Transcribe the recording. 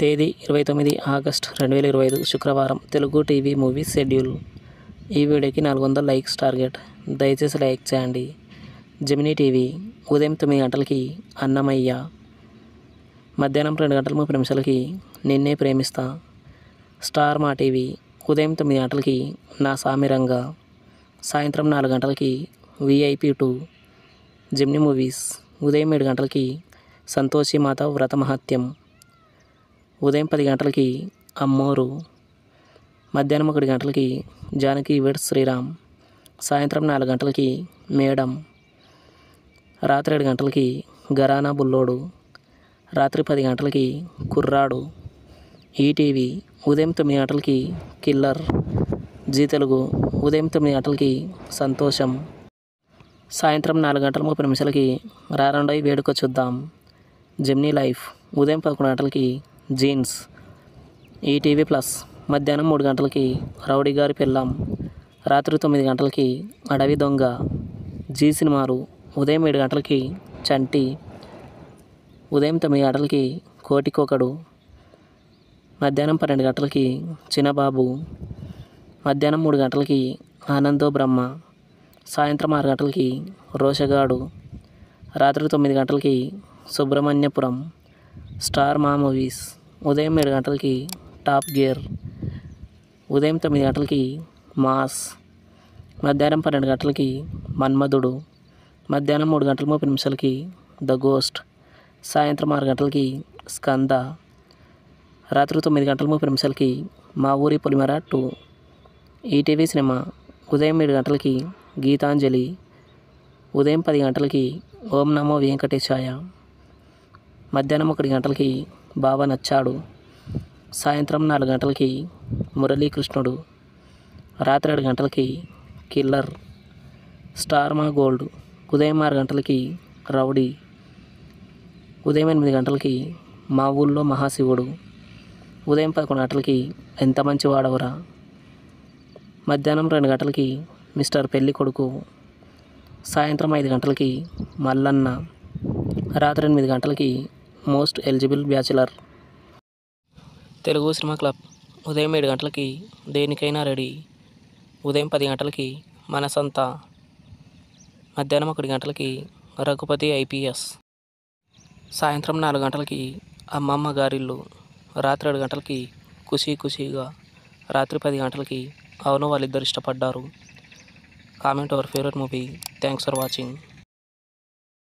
తేదీ 29 ఆగస్ట్ 2025 శుక్రవారం. Telugu TV movies schedule. ఈ వీడియోకి 400 లైక్స్ టార్గెట్. దయచేసి లైక్ చేయండి. జెమినీ టీవీ ఉదయం 9 గంటలకి అన్నమయ్య, మధ్యాహ్నం 2 గంటల 30 నిమిషాలకి నిన్నే ప్రేమిస్తా. స్టార్ మా టీవీ ఉదయం 9 గంటలకి నా సామిరంగా, సాయంత్రం 4 గంటలకి VIP 2. జెమినీ మూవీస్ ఉదయం 7 గంటలకి సంతోషి మాత వ్రత మహత్యం, ఉదయం 10 గంటలకి అమ్మోరు, మధ్యాహ్నం 1 గంటలకి జానకి వెడ్స్ శ్రీరామ్, సాయంత్రం 4 గంటలకి మేడం, రాత్రి 7 గంటలకి గరానా బుల్లోడు, రాత్రి 10 గంటలకి కుర్రాడు. ఈటీవీ ఉదయం 9 గంటలకి కిల్లర్. జీ తెలుగు ఉదయం 9 గంటలకి సంతోషం, సాయంత్రం 4 గంటల 30 నిమిషాలకి రారండోయ్ వేడుక చూద్దాం. జెమినీ లైఫ్ ఉదయం 11 గంటలకి జీన్స్. ఈటీవీ ప్లస్ మధ్యాహ్నం 3 గంటలకి రౌడీ గారి పెళ్ళాం, రాత్రి 9 గంటలకి అడవి దొంగ. జీ సినిమాలు ఉదయం 7 గంటలకి చంటి, ఉదయం 9 గంటలకి కోటికొకడు, మధ్యాహ్నం 12 గంటలకి చిన్నబాబు, మధ్యాహ్నం 3 గంటలకి ఆనందో బ్రహ్మ, సాయంత్రం 6 గంటలకి రోషగాడు, రాత్రి 9 గంటలకి సుబ్రహ్మణ్యపురం. స్టార్ మా మూవీస్ ఉదయం 7 గంటలకి టాప్ గేర్, ఉదయం 9 గంటలకి మాస్, మధ్యాహ్నం 12 గంటలకి మన్మధుడు, మధ్యాహ్నం 3 గంటల 30 నిమిషాలకి ద గోస్ట్, సాయంత్రం 6 గంటలకి స్కంద, రాత్రి 9 గంటల 30 నిమిషాలకి మా ఊరి పొలిమేర 2. ఈటీవీ సినిమా ఉదయం 7 గంటలకి గీతాంజలి, ఉదయం 10 గంటలకి ఓం నమో వెంకటేశాయ, మధ్యాహ్నం 1 గంటలకి బావ నచ్చాడు, సాయంత్రం 4 గంటలకి మురళీకృష్ణుడు, రాత్రి 7 గంటలకి కిల్లర్. స్టార్ మా గోల్డ్ ఉదయం 6 గంటలకి రౌడీ, ఉదయం 8 గంటలకి మా ఊళ్ళో మహాశివుడు, ఉదయం 11 గంటలకి ఎంత మంచి వాడవరా, మధ్యాహ్నం 2 గంటలకి మిస్టర్ పెళ్లి కొడుకు, సాయంత్రం 5 గంటలకి మల్లన్న, రాత్రి 8 గంటలకి most eligible bachelor. Telugu cinema club ఉదయం 7 గంటలకి దేనికైనా రెడీ, ఉదయం 10 గంటలకి మనసంతా, మధ్యాహ్నం 1 గంటలకి రఘుపతి IPS, సాయంత్రం 4 గంటలకి అమ్మమ్మ గారిల్లు, రాత్రి 7 గంటలకి ఖుషీ ఖుషీగా, రాత్రి 10 గంటలకి అవును వాళ్ళిద్దరు ఇష్టపడ్డారు. Comment our favourite movie. Thanks for watching.